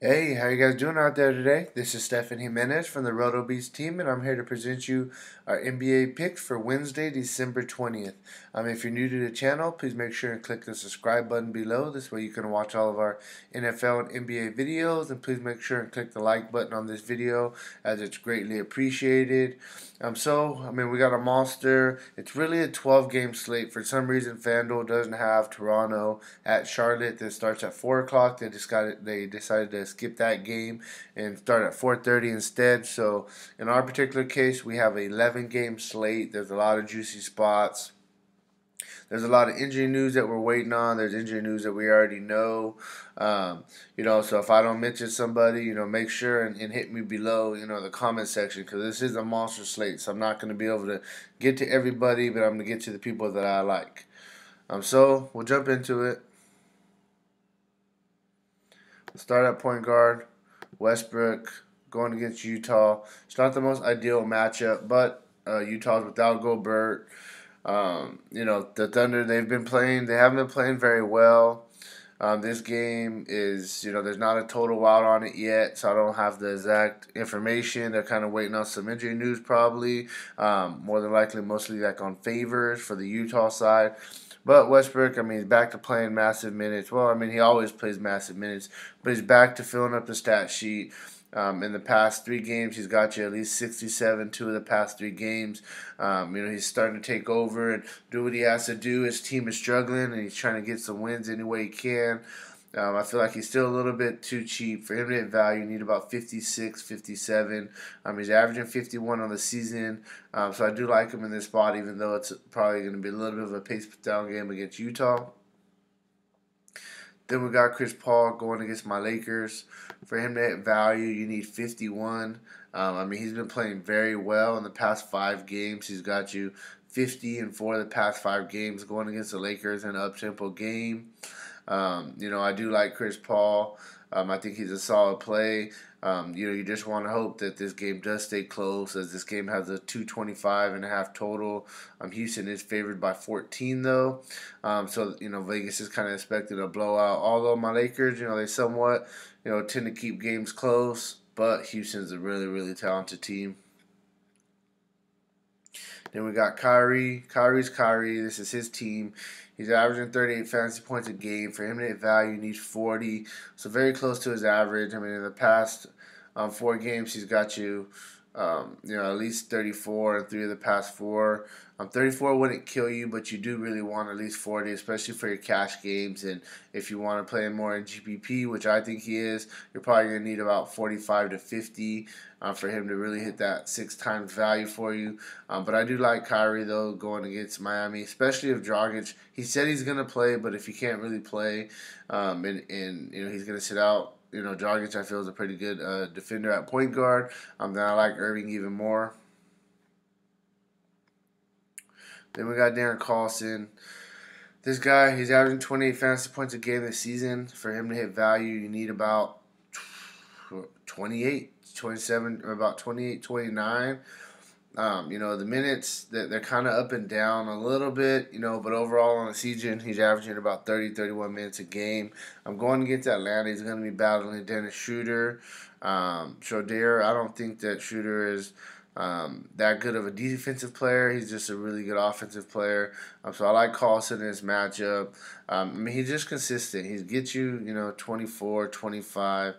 Hey, how you guys doing out there today? This is Stefan Jimenez from the Roto Beast team, and I'm here to present you our NBA picks for Wednesday, December 20th. If you're new to the channel, please make sure and click the subscribe button below. This way you can watch all of our NFL and NBA videos, and please make sure and click the like button on this video as it's greatly appreciated. We got a monster. It's really a 12-game slate. For some reason, Fanduel doesn't have Toronto at Charlotte that starts at 4 o'clock. They decided to skip that game and start at 4:30 instead. So in our particular case, we have an 11-game slate. There's a lot of juicy spots. There's a lot of injury news that we're waiting on. There's injury news that we already know. So if I don't mention somebody, make sure and hit me below, the comment section, because this is a monster slate. So I'm not going to be able to get to everybody, but I'm going to get to the people that I like. So we'll jump into it. Start at point guard. Westbrook going against Utah. It's not the most ideal matchup, but Utah's without Gobert. The Thunder, they haven't been playing very well. This game is, there's not a total out on it yet, so I don't have the exact information. They're kind of waiting on some injury news probably. More than likely, mostly like on favors for the Utah side. But Westbrook, he's back to playing massive minutes. Well, he always plays massive minutes, but he's back to filling up the stat sheet. In the past 3 games, he's got you at least 67, 2 of the past 3 games. He's starting to take over and do what he has to do. His team is struggling, and he's trying to get some wins any way he can. I feel like he's still a little bit too cheap. For him to hit value, you need about 56, 57. He's averaging 51 on the season. So I do like him in this spot, even though it's probably going to be a little bit of a pace down game against Utah. Then we got Chris Paul going against my Lakers. For him to hit value, you need 51. He's been playing very well in the past 5 games. He's got you 50 in 4 of the past 5 games going against the Lakers in an up-tempo game. I do like Chris Paul. I think he's a solid play. You just want to hope that this game does stay close, as this game has a 225.5 total. Houston is favored by 14 though, Vegas is kind of expecting a blowout. Although my Lakers, they somewhat, tend to keep games close, but Houston's a really, really talented team. Then we got Kyrie. Kyrie's Kyrie. This is his team. He's averaging 38 fantasy points a game. For him to hit value, he needs 40. So very close to his average. In the past 4 games, he's got you, at least 34 in 3 of the past 4. 34 wouldn't kill you, but you do really want at least 40, especially for your cash games. And if you want to play more in GPP, which I think he is, you're probably going to need about 45 to 50 for him to really hit that 6 times value for you. But I do like Kyrie, though, going against Miami, especially if Dragic, he said he's going to play, but if he can't really play and he's going to sit out, Dragic, I feel, is a pretty good defender at point guard. Then I like Irving even more. Then we got Darren Collison. This guy, he's averaging 28 fantasy points a game this season. For him to hit value, you need about 28, 27, or about 28, 29. The minutes, they're kind of up and down a little bit, but overall on the season, he's averaging about 30, 31 minutes a game. I'm going against Atlanta. He's going to be battling Dennis Schroeder. Schroeder, I don't think that Schroeder is that good of a defensive player. He's just a really good offensive player. So I like Collison in this matchup. He's just consistent. He gets you, 24, 25.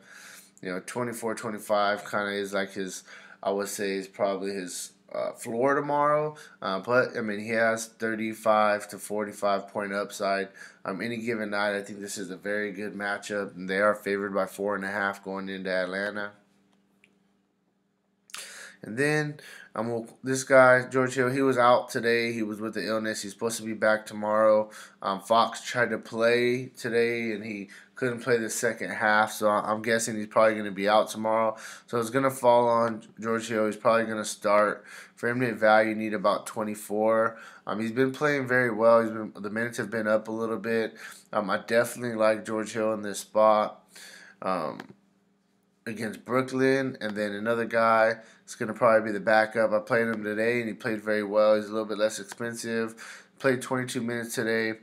24, 25 kind of is like his, I would say, is probably his floor tomorrow. But he has 35 to 45 point upside. Any given night, I think this is a very good matchup, and they are favored by 4.5 going into Atlanta. And then this guy, George Hill, he was out today. He was with the illness. He's supposed to be back tomorrow. Fox tried to play today, and he couldn't play the second half. So I'm guessing he's probably going to be out tomorrow. So it's going to fall on George Hill. He's probably going to start. For him to hit value, you need about 24. He's been playing very well. The minutes have been up a little bit. I definitely like George Hill in this spot. Against Brooklyn, and then another guy is going to probably be the backup. I played him today, and he played very well. He's a little bit less expensive. Played 22 minutes today.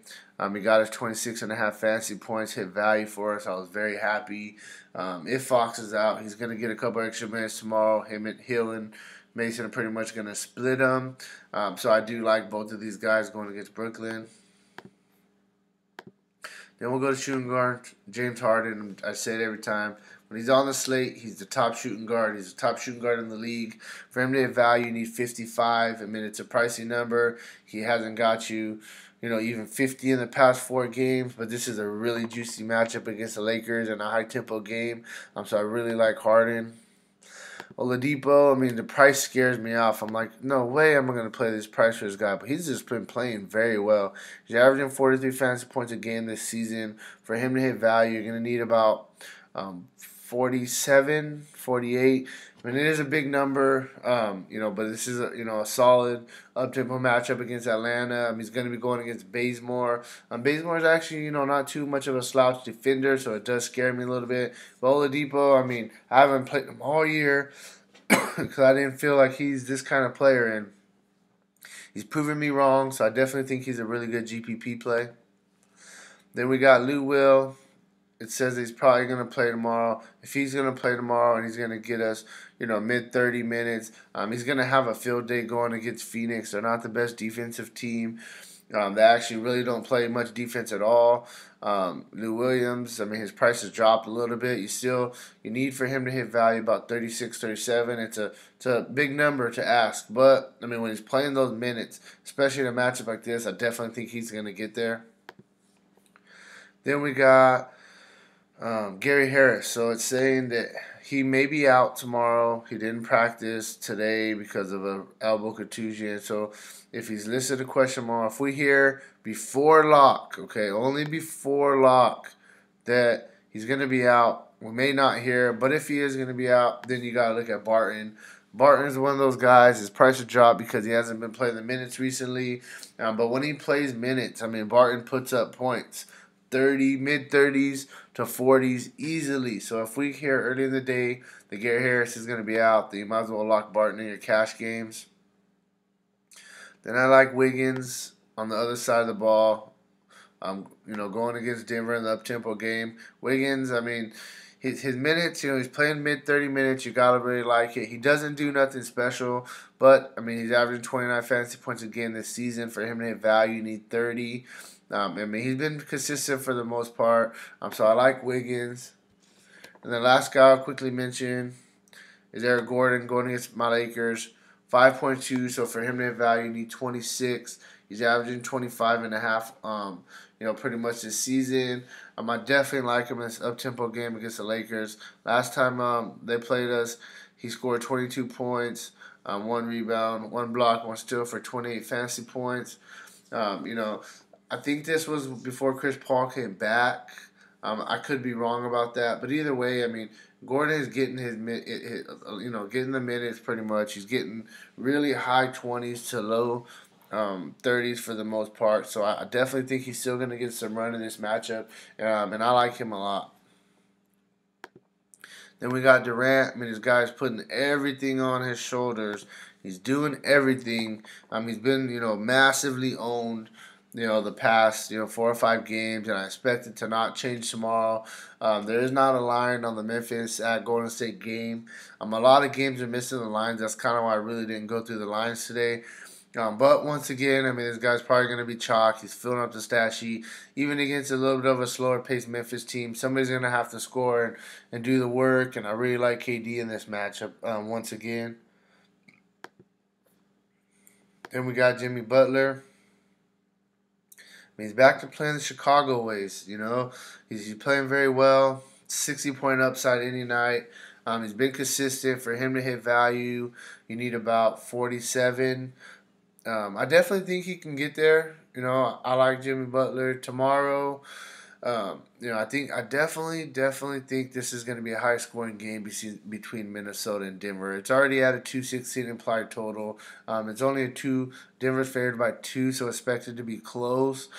He got us 26.5 fantasy points, hit value for us. I was very happy. If Fox is out, he's going to get a couple extra minutes tomorrow. Him and Hill and Mason are pretty much going to split them. So I do like both of these guys going against Brooklyn. Then we'll go to shooting guard, James Harden. I say it every time. When he's on the slate, he's the top shooting guard. He's the top shooting guard in the league. For him to hit value, you need 55. I mean, it's a pricey number. He hasn't got you, even 50 in the past 4 games. But this is a really juicy matchup against the Lakers and a high-tempo game. So I really like Harden. Oladipo, I mean, the price scares me off. I'm like, no way am I going to play this price for this guy. But he's just been playing very well. He's averaging 43 fantasy points a game this season. For him to hit value, you're going to need about 47, 48. I mean, it is a big number, but this is a solid up-tempo matchup against Atlanta. He's going to be going against Bazemore. Bazemore is actually, not too much of a slouch defender, so it does scare me a little bit. But Oladipo, I mean, I haven't played him all year because I didn't feel like he's this kind of player, and he's proven me wrong, so I definitely think he's a really good GPP play. Then we got Lou Will. It says he's probably going to play tomorrow. If he's going to play tomorrow and he's going to get us, mid-30 minutes, he's going to have a field day going against Phoenix. They're not the best defensive team. They actually really don't play much defense at all. Lou Williams, I mean, his price has dropped a little bit. You need for him to hit value about 36, 37. It's a big number to ask. But, I mean, when he's playing those minutes, especially in a matchup like this, I definitely think he's going to get there. Then we got Gary Harris. So it's saying that he may be out tomorrow. He didn't practice today because of an elbow contusion. So if he's listed a question mark, if we hear before lock, okay, only before lock, that he's going to be out, we may not hear. But if he is going to be out, then you got to look at Barton. Barton's one of those guys. His price will drop because he hasn't been playing the minutes recently. But when he plays minutes, I mean, Barton puts up points. Mid-30s to 40s easily. So if we hear early in the day that Gary Harris is going to be out, then you might as well lock Barton in your cash games. Then I like Wiggins on the other side of the ball. Going against Denver in the up-tempo game. Wiggins, I mean, his minutes, he's playing mid-30 minutes. You got to really like it. He doesn't do nothing special, but, I mean, he's averaging 29 fantasy points a game this season. For him to hit value, you need 30. I mean, he's been consistent for the most part. So I like Wiggins. And the last guy I'll quickly mention is Eric Gordon going against my Lakers. 5.2, so for him to hit value, you need 26. He's averaging 25.5, pretty much this season. I definitely like him in this up-tempo game against the Lakers. Last time they played us, he scored 22 points, 1 rebound, 1 block, 1 steal for 28 fantasy points. I think this was before Chris Paul came back. I could be wrong about that, but either way, I mean, Gordon is getting getting the minutes pretty much. He's getting really high 20s to low 30s for the most part. So I definitely think he's still going to get some run in this matchup, and I like him a lot. Then we got Durant. I mean, this guy's putting everything on his shoulders. He's doing everything. He's been, massively owned, the past, 4 or 5 games, and I expect it to not change tomorrow. There is not a line on the Memphis at Golden State game. A lot of games are missing the lines. That's kind of why I really didn't go through the lines today. But once again, I mean, this guy's probably going to be chalk. He's filling up the stat sheet. Even against a little bit of a slower-paced Memphis team, somebody's going to have to score and do the work, and I really like KD in this matchup once again. Then we got Jimmy Butler. He's back to playing the Chicago ways, He's playing very well. 60-point upside any night. He's been consistent. For him to hit value, you need about 47. I definitely think he can get there. I like Jimmy Butler tomorrow. I definitely think this is going to be a high-scoring game between Minnesota and Denver. It's already at a 216 implied total. It's only a 2. Denver's favored by 2, so expected to be close.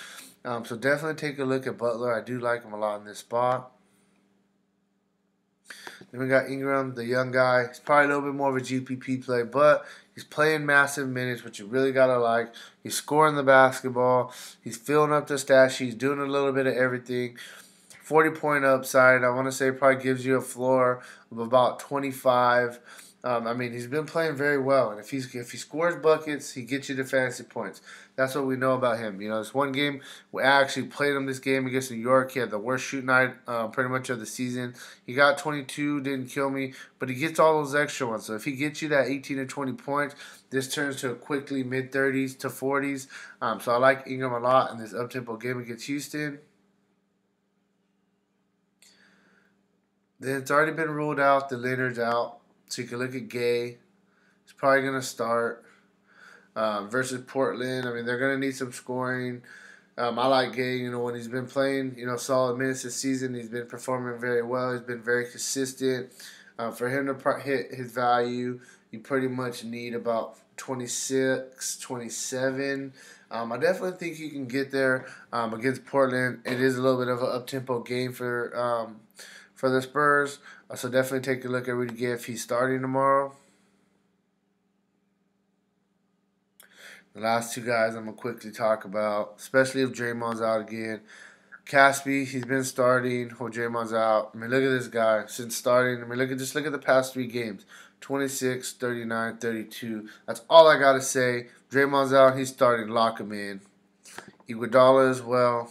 So definitely take a look at Butler. I do like him a lot in this spot. Then we got Ingram, the young guy. He's probably a little bit more of a GPP play, but he's playing massive minutes, which you really got to like. He's scoring the basketball. He's filling up the stat sheet. He's doing a little bit of everything. 40-point upside. I want to say probably gives you a floor of about 25. I mean, he's been playing very well, and if he scores buckets, he gets you the fantasy points. That's what we know about him. You know, this one game we actually played him this game against New York. He had the worst shooting night pretty much of the season. He got 22, didn't kill me, but he gets all those extra ones. So if he gets you that 18 to 20 points, this turns to a quickly mid-30s to 40s. So I like Ingram a lot in this up-tempo game against Houston. Then it's already been ruled out. The Leonard's out. So you can look at Gay. He's probably going to start versus Portland. I mean, they're going to need some scoring. I like Gay. You know, when he's been playing, solid minutes this season, he's been performing very well. He's been very consistent. For him to hit his value, you pretty much need about 26, 27. I definitely think he can get there against Portland. It is a little bit of an up-tempo game for the Spurs. So definitely take a look at Rudy Gay if he's starting tomorrow. The last two guys I'm going to quickly talk about, especially if Draymond's out again. Caspi, he's been starting while Draymond's out. I mean, look at this guy since starting. I mean, look at the past 3 games. 26, 39, 32. That's all I got to say. Draymond's out. He's starting. Lock him in. Iguodala as well.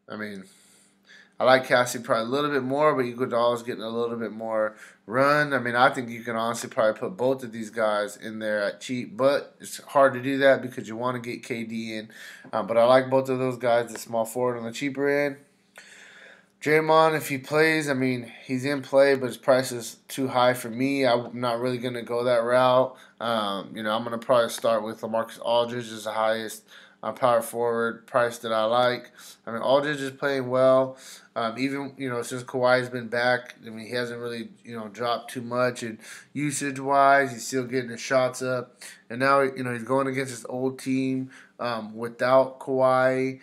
I mean, I like Cassie probably a little bit more, but Iguodala's getting a little bit more run. I mean, I think you can honestly probably put both of these guys in there at cheap, but it's hard to do that because you want to get KD in. But I like both of those guys, the small forward on the cheaper end. Draymond, if he plays, I mean, he's in play, but his price is too high for me. I'm not really going to go that route. I'm going to probably start with LaMarcus Aldridge as the highest power forward price that I like. I mean, Aldridge is playing well. Even, since Kawhi's been back, I mean, he hasn't really, dropped too much. And usage-wise, he's still getting his shots up. And now, he's going against his old team without Kawhi.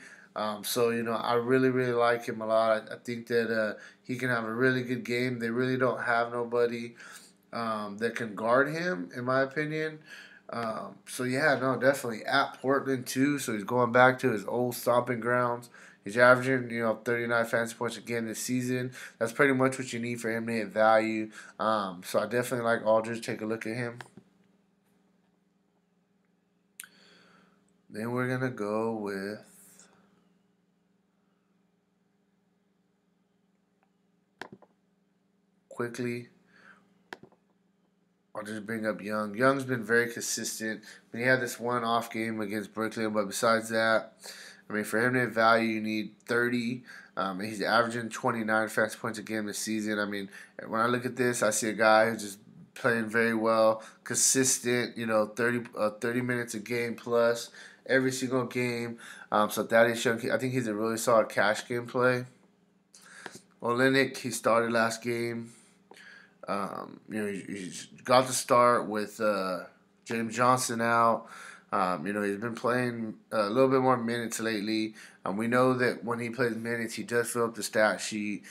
So, I really, really like him a lot. I think that he can have a really good game. They really don't have nobody that can guard him, in my opinion. So, yeah, no, definitely at Portland, too. So, he's going back to his old stomping grounds. He's averaging, 39 fantasy points again this season. That's pretty much what you need for him to hit value. So, I definitely like Aldridge. Take a look at him. Then we're going to go with quickly. I'll just bring up Young. Young's been very consistent. I mean, he had this one off game against Brooklyn, but besides that, I mean, for him to hit value, you need 30. He's averaging 29 fantasy points a game this season. I mean, when I look at this, I see a guy who's just playing very well, consistent, 30 minutes a game plus every single game. So Thaddeus Young, I think he's a really solid cash game play. Olynyk, he started last game. He's got to start with James Johnson out. He's been playing a little bit more minutes lately. We know that when he plays minutes, he does fill up the stat sheet.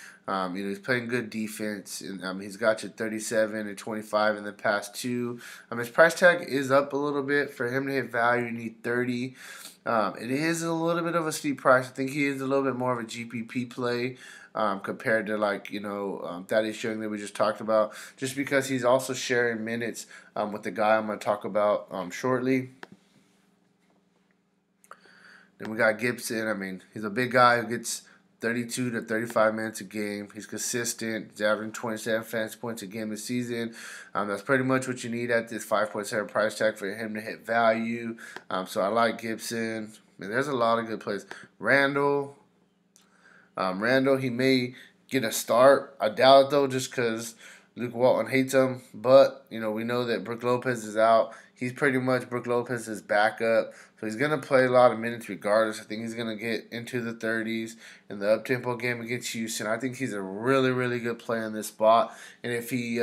He's playing good defense, and he's got you 37 and 25 in the past 2. His price tag is up a little bit. For him to hit value, you need 30. It is a little bit of a steep price. I think he is a little bit more of a GPP play. Compared to Thaddeus Young that we just talked about, just because he's also sharing minutes with the guy I'm going to talk about shortly. Then we got Gibson. I mean, he's a big guy who gets 32 to 35 minutes a game. He's consistent. He's averaging 27 fantasy points a game this season. That's pretty much what you need at this 5.7 price tag for him to hit value. So I like Gibson. I mean, there's a lot of good plays. Randle, he may get a start. I doubt it, though, just because Luke Walton hates him. But, we know that Brook Lopez is out. He's pretty much Brook Lopez's backup. So he's going to play a lot of minutes regardless. I think he's going to get into the 30s in the up-tempo game against Houston. I think he's a really, really good player in this spot. And if he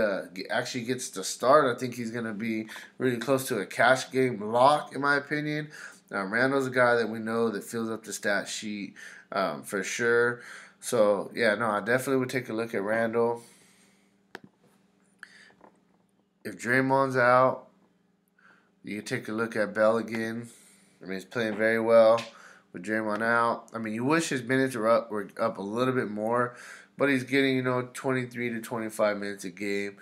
actually gets to start, I think he's going to be really close to a cash game lock, in my opinion. Randall's a guy that we know that fills up the stat sheet for sure. So, yeah, no, I definitely would take a look at Randle. If Draymond's out, you can take a look at Bell again. I mean, he's playing very well with Draymond out. I mean, you wish his minutes were up a little bit more, but he's getting, 23 to 25 minutes a game.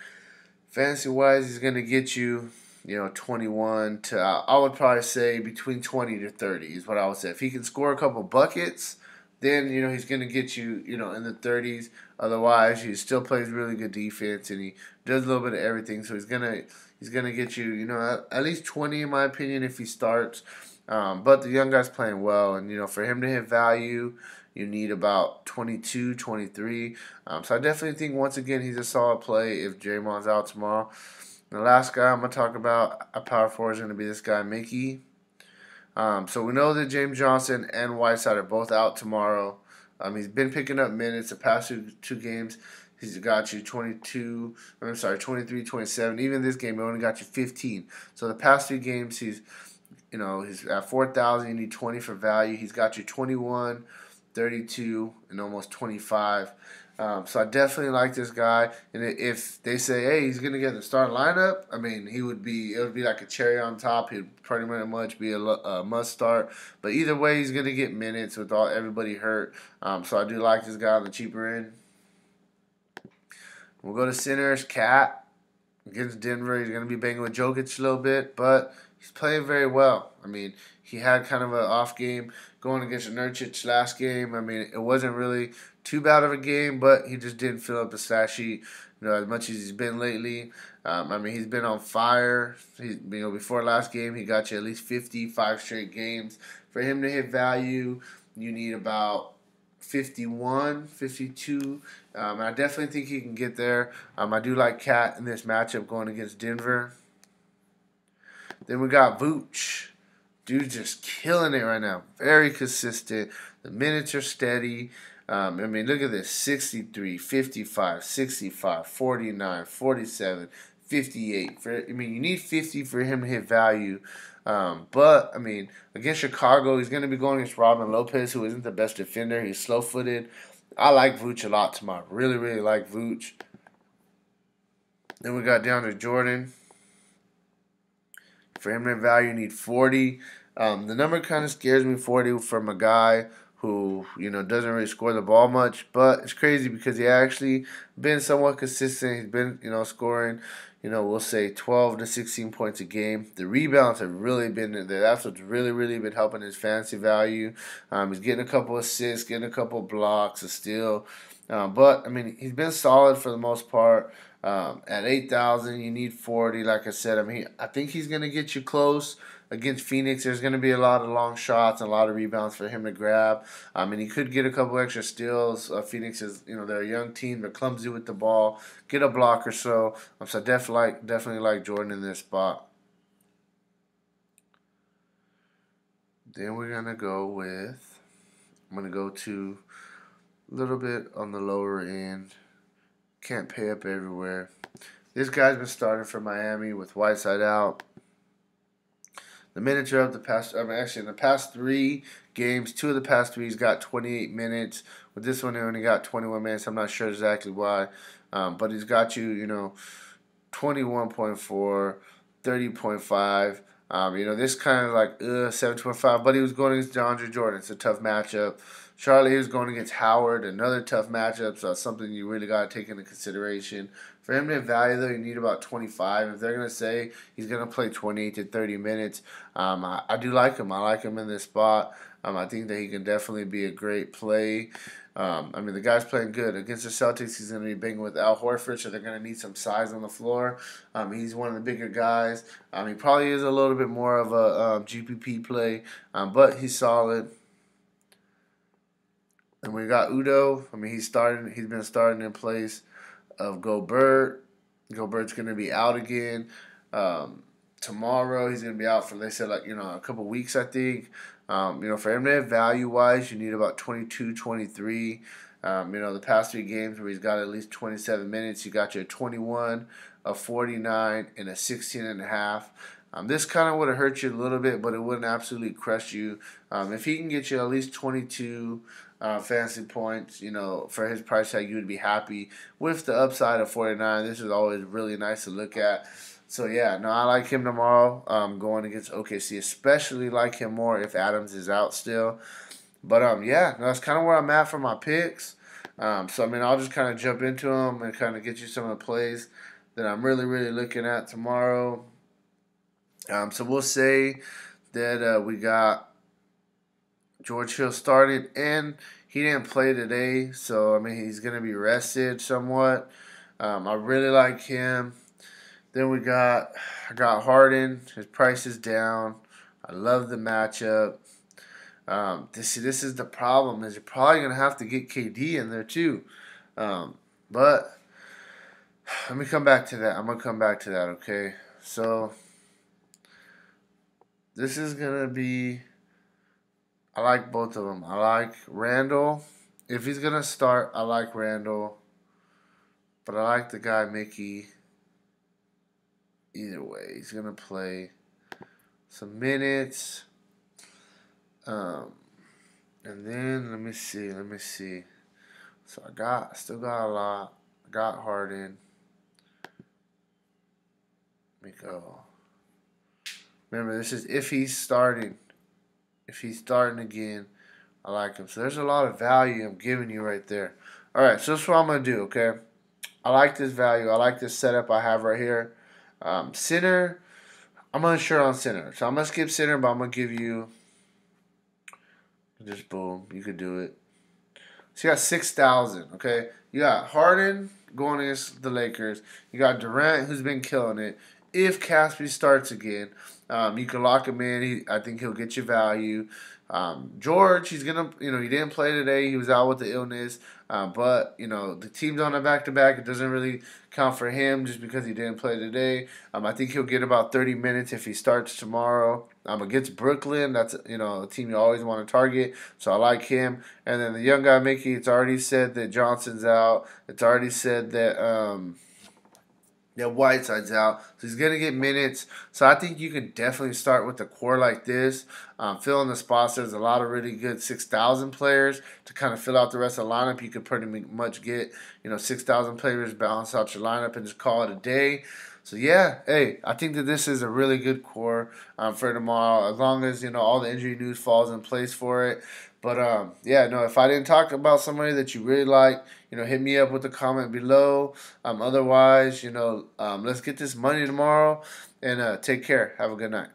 Fantasy wise, he's going to get you, 21 to, I would probably say between 20 to 30 is what I would say. If he can score a couple buckets, then, he's going to get you, in the 30s. Otherwise, he still plays really good defense and he does a little bit of everything. So he's gonna get you, at least 20 in my opinion if he starts. But the young guy's playing well, and for him to hit value, you need about 22, 23. So I definitely think once again he's a solid play if Draymond's out tomorrow. The last guy I'm gonna talk about a power forward is gonna be this guy Mickey. So we know that James Johnson and Whiteside are both out tomorrow. He's been picking up minutes the past two games. He's got you 23, 27. Even this game, he only got you 15. So the past 3 games, he's at 4,000. You need 20 for value. He's got you 21, 32, and almost 25. So I definitely like this guy. And if they say, hey, he's gonna get the starting lineup, I mean, it would be like a cherry on top. He'd pretty much be a must start. But either way, he's gonna get minutes with everybody hurt. So I do like this guy on the cheaper end. We'll go to centers. Cat against Denver. He's going to be banging with Jokic a little bit, but he's playing very well. I mean, he had kind of an off game going against Nurkic last game. I mean, it wasn't really too bad of a game, but he just didn't fill up the stat sheet, as much as he's been lately. I mean, he's been on fire. Before last game, he got you at least 55 straight games. For him to hit value, you need about 51, 52. I definitely think he can get there. I do like Cat in this matchup going against Denver. Then we got Vooch. Dude's just killing it right now. Very consistent. The minutes are steady. I mean, look at this. 63, 55, 65, 49, 47, 58. I mean, you need 50 for him to hit value. But, I mean, against Chicago, he's going to be going against Robin Lopez, who isn't the best defender. He's slow-footed. I like Vooch a lot tomorrow. Really, really like Vooch. Then we got DeAndre Jordan. For him to hit value, you need 40. The number kind of scares me, 40, from a guy who, doesn't really score the ball much. But it's crazy because he actually been somewhat consistent. He's been, scoring, we'll say 12 to 16 points a game. The rebounds have really been there. That's what's really, really been helping his fantasy value. He's getting a couple assists, getting a couple blocks, a steal. But, I mean, he's been solid for the most part. At 8,000, you need 40. Like I said, I mean, I think he's going to get you close. Against Phoenix, there's going to be a lot of long shots and a lot of rebounds for him to grab. And he could get a couple extra steals. Phoenix is, they're a young team. They're clumsy with the ball. Get a block or so. So definitely like Jordan in this spot. Then we're going to go with, I'm going to go to a little bit on the lower end. Can't pay up everywhere. This guy's been starting for Miami with Whiteside out. The minutes are up in the past 3 games, 2 of the past 3 he's got 28 minutes. With this one, he only got 21 minutes. I'm not sure exactly why. But he's got you, 21.4, 30.5. This kind of like 7.5. But he was going against DeAndre Jordan. It's a tough matchup. Charlotte, he was going against Howard, another tough matchup, so that's something you really got to take into consideration. For him to have value, though, you need about 25. If they're going to say he's going to play 28 to 30 minutes, I do like him. I like him in this spot. I think that he can definitely be a great play. I mean, the guy's playing good. Against the Celtics, he's going to be banging with Al Horford, so they're going to need some size on the floor. He's one of the bigger guys. He probably is a little bit more of a GPP play, but he's solid. And we got Udo. I mean, he's been starting in place of Gobert. Gobert's going to be out again. Tomorrow, he's going to be out for, they said, a couple weeks, I think. For him to have value-wise, you need about 22, 23. The past 3 games where he's got at least 27 minutes, you got you a 21, a 49, and a 16.5. This kind of would have hurt you a little bit, but it wouldn't absolutely crush you. If he can get you at least 22, fantasy points. For his price tag, you would be happy with the upside of 49. This is always really nice to look at. So yeah, no, I like him tomorrow. Going against OKC, especially like him more if Adams is out still. But yeah, no, that's kind of where I'm at for my picks. So I mean, I'll just kind of jump into them and kind of get you some of the plays that I'm really, really looking at tomorrow. So we'll say that we got George Hill started, and he didn't play today, so I mean he's gonna be rested somewhat. I really like him. Then I got Harden. His price is down. I love the matchup. This is the problem, is you're probably gonna have to get KD in there too. But let me come back to that. I'm gonna come back to that. Okay, so this is gonna be. I like both of them. I like Randle. If he's gonna start, I like Randle. But I like the guy Mickey. Either way, he's gonna play some minutes. And then let me see. So I still got a lot. I got Harden. Let me go. Remember, this is if he's starting. If he's starting again, I like him. So there's a lot of value I'm giving you right there. All right, so that's what I'm going to do, okay? I like this value. I like this setup I have right here. Center, I'm unsure on center. So I'm going to skip center, but I'm going to give you just boom. You could do it. So you got 6,000, okay? You got Harden going against the Lakers. You got Durant, who's been killing it. If Caspi starts again, you can lock him in. I think he'll get you value. George, he's gonna, he didn't play today. He was out with the illness. But the team's on a back-to-back. It doesn't really count for him just because he didn't play today. I think he'll get about 30 minutes if he starts tomorrow. Against Brooklyn, that's a team you always want to target. So I like him. And then the young guy Mickey, it's already said that Johnson's out. It's already said that Whiteside's out, so he's going to get minutes. So I think you can definitely start with a core like this. Fill in the spots. There's a lot of really good 6,000 players to kind of fill out the rest of the lineup. You could pretty much get 6,000 players, balance out your lineup, and just call it a day. So yeah, hey, I think that this is a really good core for tomorrow, as long as all the injury news falls in place for it. But yeah, no, if I didn't talk about somebody that you really like, hit me up with a comment below. Otherwise, let's get this money tomorrow, and take care. Have a good night.